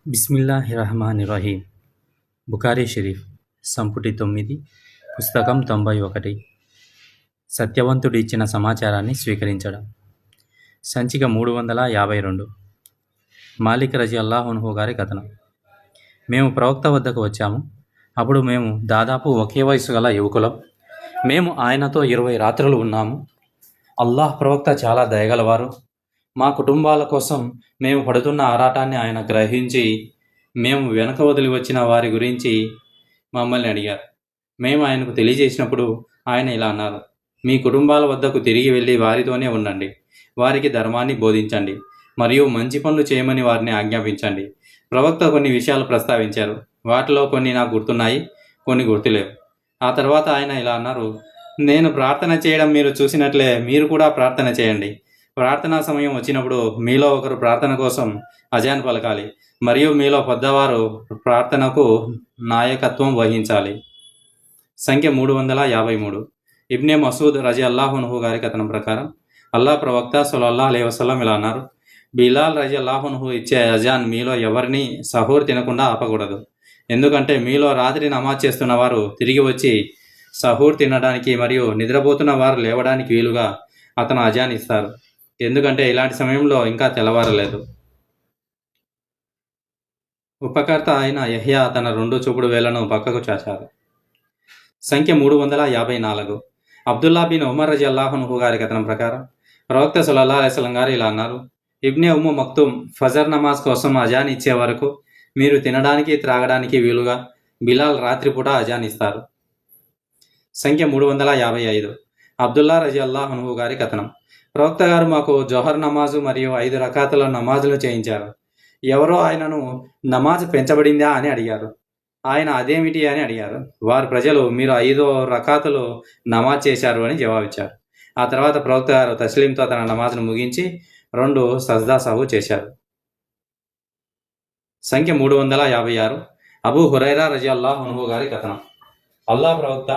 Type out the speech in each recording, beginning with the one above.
బిస్మిల్లాహిర్రహమానిర్రహీం. బుఖారీ షరీఫ్ సంపుటి 9 పుస్తకం 91. సత్యవంతుడు ఇచ్చిన సమాచారాన్ని స్వీకరించడం. సంచిక 352. మాలిక్ రజియల్లాహు అన్హు గారి కథనం. మేము ప్రవక్త వద్దకు వచ్చాము. అప్పుడు మేము దాదాపు ఒకే వయసు గల యువకులం. మేము ఆయనతో 20 రాత్రులు ఉన్నాము. అల్లాహ్ ప్రవక్త చాలా దయగలవారు. మా కుటుంబాల కోసం మేము పడుతున్న ఆరాటాన్ని ఆయన గ్రహించి మేము వెనక వదిలి వచ్చిన వారి గురించి మమ్మల్ని అడిగారు. మేము ఆయనకు తెలియజేసినప్పుడు ఆయన ఇలా అన్నారు: మీ కుటుంబాల వద్దకు తిరిగి వెళ్ళి వారితోనే ఉండండి. వారికి ధర్మాన్ని బోధించండి మరియు మంచి పనులు చేయమని వారిని ఆజ్ఞాపించండి. ప్రవక్త కొన్ని విషయాలు ప్రస్తావించారు. వాటిలో కొన్ని నాకు గుర్తున్నాయి, కొన్ని గుర్తులేవు. ఆ తర్వాత ఆయన ఇలా అన్నారు: నేను ప్రార్థన చేయడం మీరు చూసినట్లే మీరు కూడా ప్రార్థన చేయండి. ప్రార్థనా సమయం వచ్చినప్పుడు మీలో ఒకరు ప్రార్థన కోసం అజాన్ పలకాలి మరియు మీలో పెద్దవారు ప్రార్థనకు నాయకత్వం వహించాలి. సంఖ్య 353. ఇబ్నే మసూద్ రజియల్లాహు అన్హు గారి కథనం ప్రకారం అల్లాహ్ ప్రవక్త సల్లల్లాహు అలైహి వసల్లం ఇలా అన్నారు: బిలాల్ రజియల్లాహు అన్హు ఇచ్చే అజాన్ మీలో ఎవరిని సహూర్ తినకుండా ఆపకూడదు. ఎందుకంటే మీలో రాత్రి నమాజ్ చేస్తున్న వారు తిరిగి వచ్చి సహూర్ తినడానికి మరియు నిద్రపోతున్న వారు లేవడానికి వీలుగా అతను అజాన్ ఇస్తారు. ఎందుకంటే ఇలాంటి సమయంలో ఇంకా తెల్లవారలేదు. ఉపకర్త అయిన యహ్యా తన 2 చూపుడు వేళ్లను పక్కకు చాచారు. సంఖ్య 354. అబ్దుల్లా బిన్ ఉమర్ రజియల్లాహు అన్హు గారి కథనం ప్రకారం ప్రవక్త సల్లల్లాహు అలైహి వసల్లం గారు ఇలా అన్నారు: ఇబ్నే ఉమ్ము మక్తుమ్ ఫజర్ నమాజ్ కోసం అజాన్ ఇచ్చే వరకు మీరు తినడానికి త్రాగడానికి వీలుగా బిలాల్ రాత్రిపూట అజాన్ ఇస్తారు. సంఖ్య 355. అబ్దుల్లా రజియల్లాహు అన్హు గారి కథనం. ప్రవక్త గారు మాకు జోహర్ నమాజు మరియు 5 రకాతుల నమాజులు చేయించారు. ఎవరో ఆయనను నమాజ్ పెంచబడిందా అని అడిగారు. ఆయన అదేమిటి అని అడిగారు. వారు ప్రజలు మీరు 5 రకాతులు నమాజ్ చేశారు అని జవాబిచ్చారు. ఆ తర్వాత ప్రవక్త గారు తస్లీంతో తన నమాజ్ను ముగించి 2 సజ్దా సహు చేశారు. సంఖ్య 356. అబూ హురైరా రజియల్లాహు అన్హు గారి కథనం. అల్లాహ్ ప్రవక్త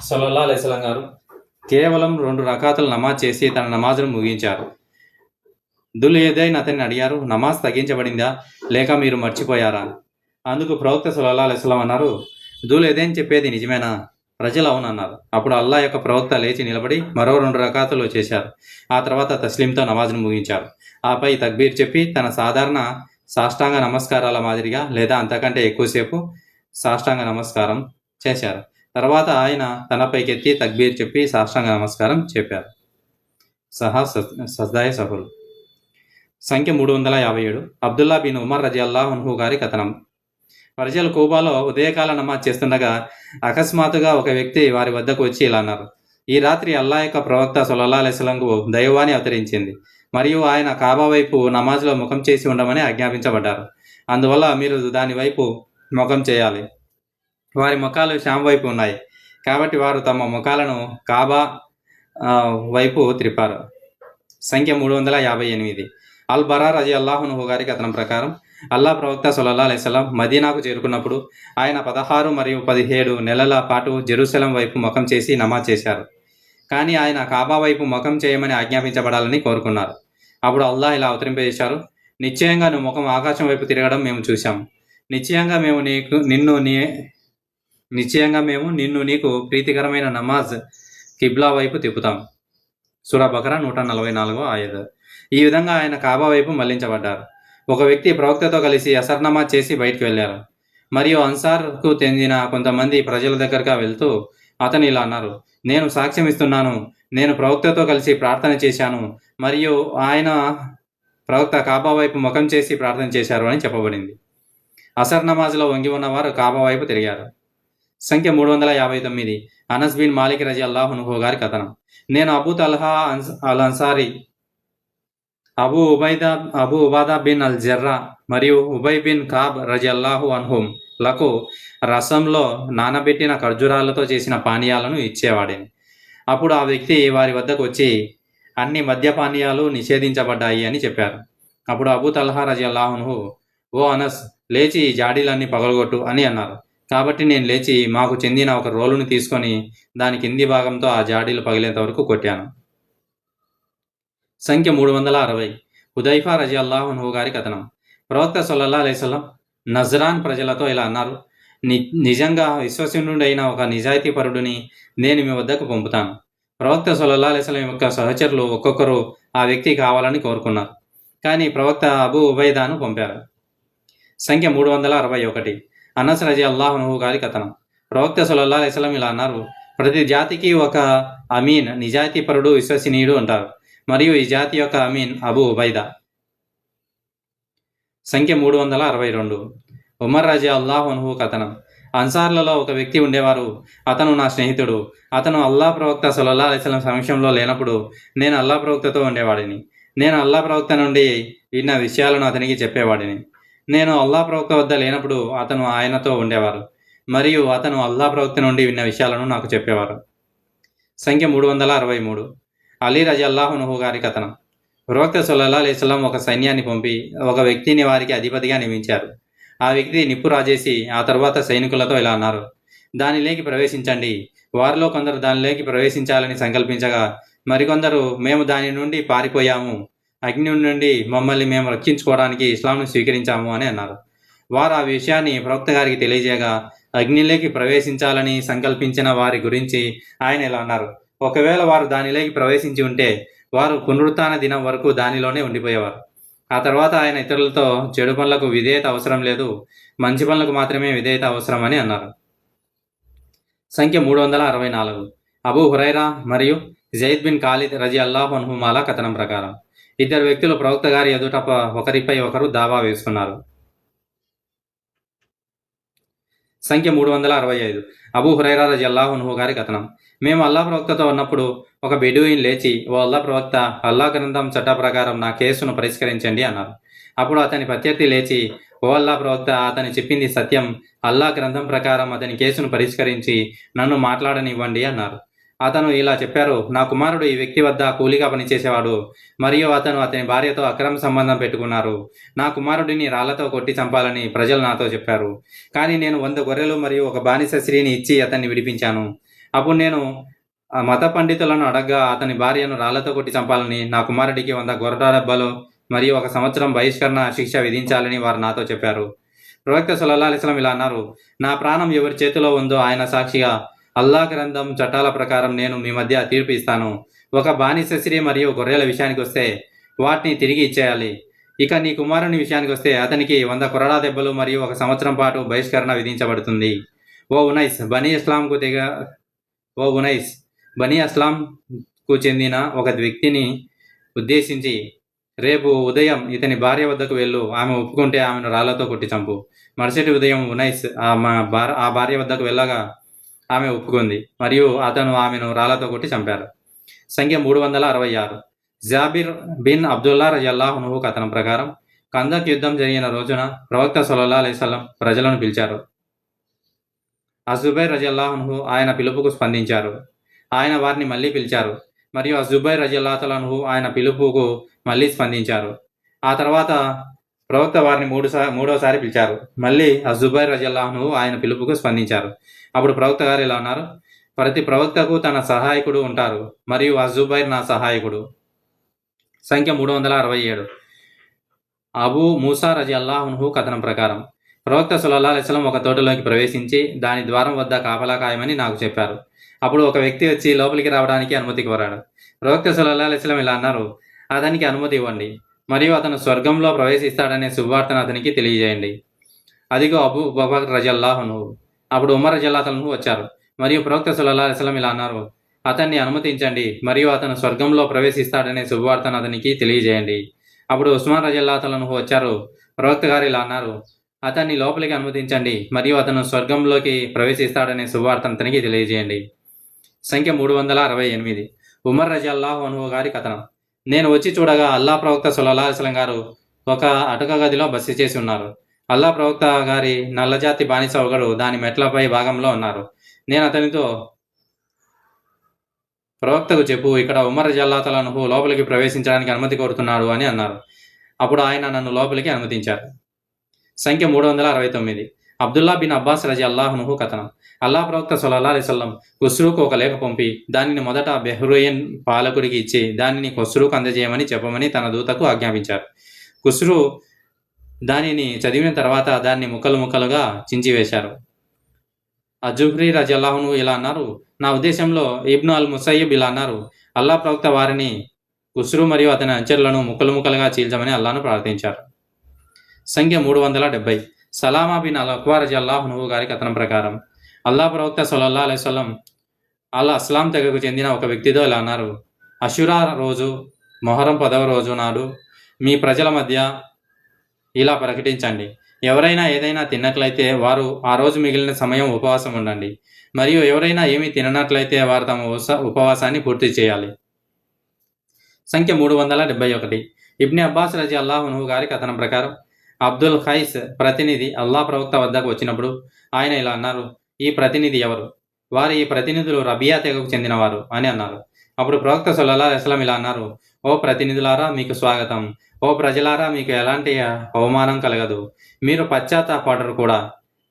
సల్లల్లాహు అలైహి వసల్లం గారు కేవలం 2 రకాతులు నమాజ్ చేసి తన నమాజ్ను ముగించారు. దుల్ యదైన్ అతన్ని అడిగారు: నమాజ్ తగ్గించబడిందా లేక మీరు మర్చిపోయారా? అందుకు ప్రవక్త సల్లల్లాహు అలైహి వసల్లం అన్నారు: దుల్ యదైన్ చెప్పేది నిజమేనా? ప్రజలు అవునన్నారు. అప్పుడు అల్లాహ్ యొక్క ప్రవక్త లేచి నిలబడి మరో 2 రకాతులు చేశారు. ఆ తర్వాత తస్లీంతో నమాజ్ను ముగించారు. ఆపై తక్బీర్ చెప్పి తన సాధారణ సాష్టాంగ నమస్కారాల మాదిరిగా లేదా అంతకంటే ఎక్కువసేపు సాష్టాంగ నమస్కారం చేశారు. తర్వాత ఆయన తనపైకెత్తి తక్బీర్ చెప్పి సాష్టాంగ నమస్కారం చెప్పారు. సజ్దాయే సహుల్. సంఖ్య 357. అబ్దుల్లా బిన్ ఉమర్ రజియల్లాహు అన్హు గారి కథనం. ప్రజలు కూబాలో ఉదయకాల నమాజ్ చేస్తుండగా అకస్మాత్తుగా ఒక వ్యక్తి వారి వద్దకు వచ్చి ఇలా అన్నారు: ఈ రాత్రి అల్లాహ్ యొక్క ప్రవక్త సల్లల్లాహు అలైహి వసల్లంకు దైవవాణి అవతరించింది మరియు ఆయన కాబా వైపు నమాజ్లో ముఖం చేసి ఉండమని ఆజ్ఞాపించబడ్డారు. అందువల్ల మీరు దాని వైపు ముఖం చేయాలి. వారి ముఖాలు షామ్ వైపు ఉన్నాయి కాబట్టి వారు తమ ముఖాలను కాబా వైపు త్రిప్పారు. సంఖ్య 358. అల్ బరా రజియల్లాహు అన్హు గారి కథనం ప్రకారం అల్లాహ్ ప్రవక్త సల్లల్లాహు అలైహి వసల్లం మదీనాకు చేరుకున్నప్పుడు ఆయన 16 మరియు 17 నెలల పాటు జెరూసలం వైపు ముఖం చేసి నమాజ్ చేశారు. కానీ ఆయన కాబా వైపు ముఖం చేయమని ఆజ్ఞాపించబడాలని కోరుకున్నారు. అప్పుడు అల్లాహ్ ఇలా అవతరింపజేశారు: నిశ్చయంగా నువ్వు ముఖం ఆకాశం వైపు తిరగడం మేము చూశాం. నిశ్చయంగా మేము నిన్ను నీకు ప్రీతికరమైన నమాజ్ కిబ్లా వైపు తిప్పుతాం. సూరా బకరా 144వ ఆయత్. ఈ విధంగా ఆయన కాబా వైపు మళ్లించబడ్డారు. ఒక వ్యక్తి ప్రవక్తతో కలిసి అసర్ నమాజ్ చేసి బయటికి వెళ్ళారు మరియు అన్సార్కు చెందిన కొంతమంది ప్రజల దగ్గరగా వెళ్తూ అతను ఇలా అన్నారు: నేను సాక్ష్యం ఇస్తున్నాను, నేను ప్రవక్తతో కలిసి ప్రార్థన చేశాను మరియు ఆయన ప్రవక్త కాబా వైపు ముఖం చేసి ప్రార్థన చేశారు అని చెప్పబడింది. అసర్ నమాజ్లో వంగి ఉన్నవారు కాబా వైపు తిరిగారు. సంఖ్య 359. అనస్ బిన్ మాలిక్ రజియల్లాహు అన్హు గారి కథనం. నేను అబూ తల్హా అల్ అన్సారీ, అబూ ఉబాదా బిన్ అల్ జర్రా మరియు ఉబై బిన్ కాబ్ రజియల్లాహు అన్హుం లకు రసంలో నానబెట్టిన ఖర్జూరాలతో చేసిన పానీయాలను ఇచ్చేవాడిని. అప్పుడు ఆ వ్యక్తి వారి వద్దకు వచ్చి అన్ని మద్యపానీయాలు నిషేధించబడ్డాయి అని చెప్పారు. అప్పుడు అబూ తల్హా రజియల్లాహు అన్హు: ఓ అనస్, లేచి ఈ జాడీలన్నీ పగలగొట్టు అని అన్నారు. కాబట్టి నేను లేచి మాకు చెందిన ఒక రోలును తీసుకొని దాని కింది భాగంతో ఆ జాడీలు పగిలేంత వరకు కొట్టాను. సంఖ్య 360. హుదైఫా రజియల్లాహు అన్హు గారి కథనం. ప్రవక్త సల్లల్లాహు అలైహి వసల్లం నజ్రాన్ ప్రజలతో ఇలా అన్నారు, నిజంగా విశ్వసనీయుడైన ఒక నిజాయితీపరుడిని నేను మీ వద్దకు పంపుతాను. ప్రవక్త సల్లల్లాహు అలైహి వసల్లం యొక్క సహచరులు ఒక్కొక్కరు ఆ వ్యక్తి కావాలని కోరుకున్నారు. కానీ ప్రవక్త అబూ ఉబైదాను పంపారు. సంఖ్య 361. అనస్ రజియల్లాహు అన్హు గారి కథనం. ప్రవక్త సల్లల్లాహు అలైహి వసల్లం ఇలా అన్నారు, ప్రతి జాతికి ఒక అమీన్, నిజాయితీపరుడు, విశ్వసనీయుడు ఉంటారు. మరియు ఈ జాతి యొక్క అమీన్ అబూ ఉబైదా. సంఖ్య 362. ఉమర్ రజియల్లాహు అన్హు కథనం. అన్సార్లలో ఒక వ్యక్తి ఉండేవారు. అతను నా స్నేహితుడు. అతను అల్లా ప్రవక్త సల్లల్లాహు అలైహి వసల్లం సమక్షంలో లేనప్పుడు నేను అల్లా ప్రవక్తతో ఉండేవాడిని. నేను అల్లా ప్రవక్త నుండి విన్న విషయాలను అతనికి చెప్పేవాడిని. నేను అల్లా ప్రవక్త వద్ద లేనప్పుడు అతను ఆయనతో ఉండేవారు మరియు అతను అల్లా ప్రవక్త నుండి విన్న విషయాలను నాకు చెప్పేవారు. సంఖ్య 363. అలీ రజియల్లాహు అన్హు గారి కథనం. ప్రవక్త సల్లల్లాహు అలైహి వసల్లం ఒక సైన్యాన్ని పంపి ఒక వ్యక్తిని వారికి అధిపతిగా నియమించారు. ఆ వ్యక్తి నిప్పు రాజేసి ఆ తర్వాత సైనికులతో ఇలా అన్నారు, దానిలోకి ప్రవేశించండి. వారిలో కొందరు దానిలోకి ప్రవేశించాలని సంకల్పించగా మరికొందరు మేము దాని నుండి పారిపోయాము, అగ్ని నుండి మమ్మల్ని మేము రక్షించుకోవడానికి ఇస్లాంను స్వీకరించాము అని అన్నారు. వారు ఆ విషయాన్ని ప్రవక్త గారికి తెలియజేయగా అగ్నిలోకి ప్రవేశించాలని సంకల్పించిన వారి గురించి ఆయన ఇలా అన్నారు, ఒకవేళ వారు దానిలోకి ప్రవేశించి ఉంటే వారు పునరుత్థాన దినం వరకు దానిలోనే ఉండిపోయేవారు. ఆ తర్వాత ఆయన ఇతరులతో చెడు పనులకు విధేయత అవసరం లేదు, మంచి పనులకు మాత్రమే విధేయత అవసరం అని అన్నారు. సంఖ్య 364. అబూ హురైరా మరియు జైద్ బిన్ ఖాలిద్ రజియల్లాహు అన్హుమాల కథనం ప్రకారం ఇద్దరు వ్యక్తులు ప్రవక్త గారి ఎదుట ఒకరిపై ఒకరు దావా వేసుకున్నారు. సంఖ్య 365. అబూ హురైరా రజియల్లాహు అన్హు గారి కథనం. మేము అల్లా ప్రవక్తతో ఉన్నప్పుడు ఒక బెడూయిన్ లేచి, ఓ అల్లా ప్రవక్త, అల్లా గ్రంథం చట్ట ప్రకారం నా కేసును పరిష్కరించండి అన్నారు. అప్పుడు అతని ప్రత్యర్థి లేచి, ఓ అల్లా ప్రవక్త, అతని చెప్పింది సత్యం, అల్లా గ్రంథం ప్రకారం అతని కేసును పరిష్కరించి నన్ను మాట్లాడనివ్వండి అన్నారు. అతను ఇలా చెప్పారు, నా కుమారుడు ఈ వ్యక్తి వద్ద కూలిగా పనిచేసేవాడు మరియు అతను అతని భార్యతో అక్రమ సంబంధం పెట్టుకున్నారు. నా కుమారుడిని రాళ్లతో కొట్టి చంపాలని ప్రజలు నాతో చెప్పారు. కానీ నేను 100 గొర్రెలు మరియు ఒక బానిస స్త్రీని ఇచ్చి అతన్ని విడిపించాను. అప్పుడు నేను మత పండితులను అడగ్గా అతని భార్యను రాళ్లతో కొట్టి చంపాలని, నా కుమారుడికి 100 గొర్రెల డబ్బలు మరియు 1 సంవత్సరం బహిష్కరణ శిక్ష విధించాలని వారు నాతో చెప్పారు. ప్రవక్త సల్లల్లాహు అలైహి వసల్లం ఇలా అన్నారు, నా ప్రాణం ఎవరి చేతిలో ఉందో ఆయన సాక్షిగా అల్లా గ్రంథం చట్టాల ప్రకారం నేను మీ మధ్య తీర్పు ఇస్తాను. ఒక బానిస స్త్రీ మరియు గొర్రెల విషయానికి వస్తే వాటిని తిరిగి ఇచ్చేయాలి. ఇక నీ కుమారుని విషయానికి వస్తే అతనికి 100 కొరడా దెబ్బలు మరియు 1 సంవత్సరం పాటు బహిష్కరణ విధించబడుతుంది. ఓ ఉనైస్, బనీ అస్లాంకు చెందిన ఒక వ్యక్తిని ఉద్దేశించి, రేపు ఉదయం ఇతని భార్య వద్దకు వెళ్ళు, ఆమె ఒప్పుకుంటే ఆమెను రాళ్లతో కొట్టి చంపు. మరుసటి ఉదయం ఉనైస్ ఆ భార్య వద్దకు వెళ్ళగా ఆమె ఒప్పుకుంది మరియు అతను ఆమెను రాళ్లతో కొట్టి చంపారు. సంఖ్య 366. జాబిర్ బిన్ అబ్దుల్లా రజియల్లాహు అన్హు కథనం ప్రకారం కందక్ యుద్ధం జరిగిన రోజున ప్రవక్త సల్లల్లాహు అలైహి వసల్లం ప్రజలను పిలిచారు. అజుబైర్ రజియల్లాహు అన్హు ఆయన పిలుపుకు స్పందించారు. ఆయన వారిని మళ్ళీ పిలిచారు మరియు అజుబైర్ రజియల్లాహు అన్హు ఆయన పిలుపుకు మళ్ళీ స్పందించారు. ఆ తర్వాత ప్రవక్త వారిని మూడోసారి పిలిచారు. మళ్ళీ అజుబైర్ రజియల్లాహు అన్హు ఆయన పిలుపుకు స్పందించారు. అప్పుడు ప్రవక్త గారు ఇలా అన్నారు, ప్రతి ప్రవక్తకు తన సహాయకుడు ఉంటారు మరియు అజుబైర్ నా సహాయకుడు. సంఖ్య 367. అబూ మూసా రజియల్లాహు అన్హు కథనం ప్రకారం ప్రవక్త సల్లల్లాహు అలైహి వసల్లం ఒక తోటలోకి ప్రవేశించి దాని ద్వారం వద్ద కాపలా కాయమని నాకు చెప్పారు. అప్పుడు ఒక వ్యక్తి వచ్చి లోపలికి రావడానికి అనుమతి కోరాడు. ప్రవక్త సల్లల్లాహు అలైహి వసల్లం ఇలా అన్నారు, అతనికి అనుమతి ఇవ్వండి మరియు అతను స్వర్గంలో ప్రవేశిస్తాడనే శుభవార్తను అతనికి తెలియజేయండి. అదిగో అబూ బకర్ రజియల్లాహు అన్హు. అప్పుడు ఉమర్ రజియల్లాహు అన్హు వచ్చారు మరియు ప్రవక్త సల్లల్లాహు అలైహి వసల్లం ఇలా అన్నారు, అతన్ని అనుమతించండి మరియు అతను స్వర్గంలో ప్రవేశిస్తాడనే శుభవార్తను అతనికి తెలియజేయండి. అప్పుడు ఉస్మాన్ రజియల్లాహు అన్హు వచ్చారు. ప్రవక్త గారు ఇలా అన్నారు, అతన్ని లోపలికి అనుమతించండి మరియు అతను స్వర్గంలోకి ప్రవేశిస్తాడనే శుభవార్తను అతనికి తెలియజేయండి. సంఖ్య 368. ఉమర్ రజియల్లాహు అన్హు గారి కథనం. నేను వచ్చి చూడగా అల్లా ప్రవక్త సల్లల్లాహు అలైహి వసల్లం గారు ఒక అటక గదిలో బస చేసి ఉన్నారు. అల్లా ప్రవక్త గారి నల్లజాతి బానిస ఒకడు దాని మెట్లపై భాగంలో ఉన్నారు. నేను అతనితో, ప్రవక్తకు చెప్పు, ఇక్కడ ఉమర్ రజియల్లాహు అన్హు లోపలికి ప్రవేశించడానికి అనుమతి కోరుతున్నాడు అని అన్నారు. అప్పుడు ఆయన నన్ను లోపలికి అనుమతించారు. సంఖ్య 369. అబ్దుల్లా బిన్ అబ్బాస్ రజియల్లాహు అన్హు కథనం. అల్లా ప్రవక్త సల్లల్లాహు అలైహి వసల్లం ఖుస్రుకు ఒక లేఖ పంపి దానిని మొదట బెహ్రుయన్ పాలకుడికి ఇచ్చి దానిని ఖుస్రుకు అందజేయమని చెప్పమని తన దూతకు ఆజ్ఞాపించారు. ఖుస్రు దానిని చదివిన తర్వాత దాన్ని ముక్కలు ముక్కలుగా చించివేశారు. అజుహ్రీ రజల్లాహును ఇలా అన్నారు, నా ఉద్దేశంలో ఇబ్ను అల్ ముసయ్యబ్ ఇలా అన్నారు, అల్లా ప్రవక్త వారిని కుస్రు మరియు అతని అనుచరులను ముక్కలు ముక్కలుగా చీల్చమని అల్లాను ప్రార్థించారు. సంఖ్య 370. సలామా బిన్ అల్ అక్వా రజల్లాహును గారి కథనం ప్రకారం అల్లా ప్రవక్త సల్లల్లాహు అలైహి వసల్లం అస్లాం తెగకు చెందిన ఒక వ్యక్తితో ఇలా అన్నారు, అషురా రోజు మొహరం 10వ రోజు నాడు మీ ప్రజల మధ్య ఇలా ప్రకటించండి, ఎవరైనా ఏదైనా తిన్నట్లయితే వారు ఆ రోజు మిగిలిన సమయం ఉపవాసం ఉండండి, మరియు ఎవరైనా ఏమీ తిననట్లయితే వారు తమ ఉపవాసాన్ని పూర్తి చేయాలి. సంఖ్య 371. ఇబ్ని అబ్బాస్ రజియల్లాహు గారి కథనం ప్రకారం అబ్దుల్ ఖైస్ ప్రతినిధి అల్లా ప్రవక్త వద్దకు వచ్చినప్పుడు ఆయన ఇలా అన్నారు, ఈ ప్రతినిధి ఎవరు? వారు ఈ ప్రతినిధులు రబియా తెగకు చెందినవారు అని అన్నారు. అప్పుడు ప్రవక్త సల్లల్లాహు అలైహి వసల్లం ఇలా అన్నారు, ఓ ప్రతినిధులారా మీకు స్వాగతం, ఓ ప్రజలారా మీకు ఎలాంటి అవమానం కలగదు, మీరు పశ్చాత్తాపడరు కూడా.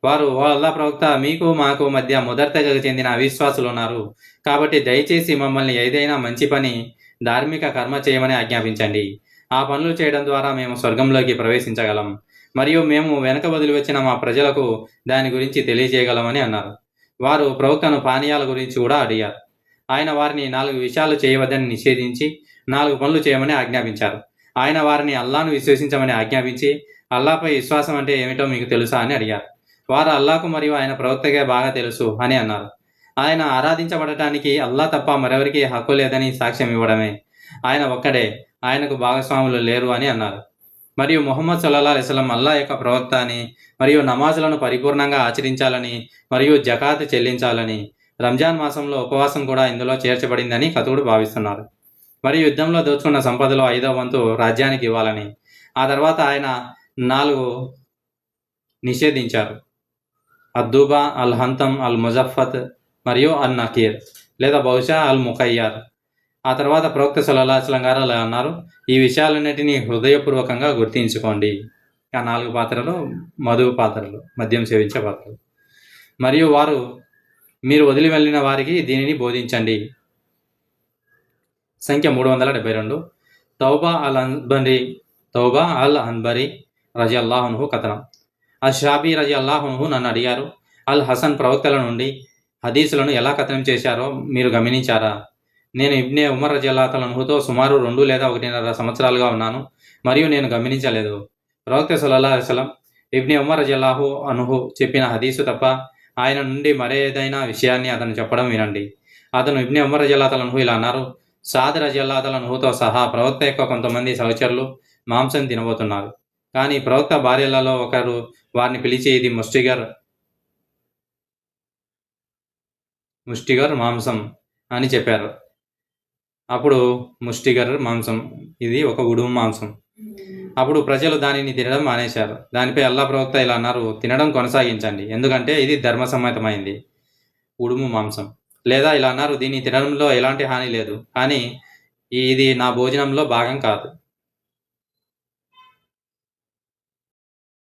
వారు, ఓ అల్లా ప్రవక్త, మీకు మాకు మధ్య మొదటి తెగకు చెందిన అవిశ్వాసులు ఉన్నారు, కాబట్టి దయచేసి మమ్మల్ని ఏదైనా మంచి పని, ధార్మిక కర్మ చేయమని ఆజ్ఞాపించండి. ఆ పనులు చేయడం ద్వారా మేము స్వర్గంలోకి ప్రవేశించగలం, మరియు మేము వెనక వదిలి వచ్చిన మా ప్రజలకు దాని గురించి తెలియజేయగలమని అన్నారు. వారు ప్రవక్తను పానీయాల గురించి కూడా అడిగారు. ఆయన వారిని 4 విషయాలు చేయవద్దని నిషేధించి 4 పనులు చేయమని ఆజ్ఞాపించారు. ఆయన వారిని అల్లాను విశ్వసించమని ఆజ్ఞాపించి అల్లాపై విశ్వాసం అంటే ఏమిటో మీకు తెలుసా అని అడిగారు. వారు అల్లాకు మరియు ఆయన ప్రవక్తకే బాగా తెలుసు అని అన్నారు. ఆయన ఆరాధించబడటానికి అల్లా తప్ప మరెవరికి హక్కు లేదని సాక్ష్యం ఇవ్వడమే, ఆయన ఒక్కడే, ఆయనకు భాగస్వాములు లేరు అని అన్నారు. మరియు ముహమ్మద్ సల్లల్లాహు అలైహి వసల్లం అల్లా యొక్క ప్రవక్త అని, మరియు నమాజులను పరిపూర్ణంగా ఆచరించాలని, మరియు జకాత్ చెల్లించాలని, రంజాన్ మాసంలో ఉపవాసం కూడా ఇందులో చేర్చబడిందని కతుడు భావిస్తున్నారు. మరియు యుద్ధంలో దోచుకున్న సంపదలో 5వ వంతు రాజ్యానికి ఇవ్వాలని. ఆ తర్వాత ఆయన 4 నిషేధించారు, అద్దూబా, అల్ హంతం, అల్ ముజఫత్ మరియు అల్ నకీర్, లేదా బహుశా అల్ ముఖయ్యార్. ఆ తర్వాత ప్రవక్త సల్లల్లాహు అలైహి వసల్లం గారు అలా అన్నారు, ఈ విషయాలన్నిటినీ హృదయపూర్వకంగా గుర్తించుకోండి. ఆ 4 పాత్రలు మధు పాత్రలు, మద్యం సేవించే పాత్రలు. మరియు వారు, మీరు వదిలి వెళ్ళిన వారికి దీనిని బోధించండి. సంఖ్య 372. తౌబా అల్ అన్బరి రజియల్లాహును కథనం. అషాబీ రజియల్లాహును నన్ను అడిగారు, అల్ హసన్ ప్రవక్తల నుండి హదీసులను ఎలా కథనం చేశారో మీరు గమనించారా? నేను ఇబ్నే ఉమర్ రజియల్లాహుతో సుమారు 2 లేదా 1.5 సంవత్సరాలుగా ఉన్నాను, మరియు నేను గమనించలేదు. ప్రవక్త సల్లల్లాహు అలైహి వసల్లం ఇబ్నే ఉమర్ రజియల్లాహు అన్హు చెప్పిన హదీసు తప్ప ఆయన నుండి మరేదైనా విషయాన్ని అతను చెప్పడం వినండి. అతను ఇబ్నే ఉమర్ రజియల్లాహు అన్హు ఇలా అన్నారు, సాద్ రజియల్లాహు అన్హుతో సహా ప్రవక్త యొక్క కొంతమంది సహచరులు మాంసం తినబోతున్నారు. కానీ ప్రవక్త భార్యలలో ఒకరు వారిని పిలిచి, ఇది ముష్టిగర్ మాంసం అని చెప్పారు. అప్పుడు ముష్టిగర్ మాంసం, ఇది ఒక ఉడుము మాంసం. అప్పుడు ప్రజలు దానిని తినడం మానేశారు. దానిపై అల్లా ప్రవక్త ఇలా అన్నారు, తినడం కొనసాగించండి, ఎందుకంటే ఇది ధర్మసమ్మతమైంది ఉడుము మాంసం. లేదా ఇలా అన్నారు, దీన్ని తినడంలో ఎలాంటి హాని లేదు, కానీ ఇది నా భోజనంలో భాగం కాదు.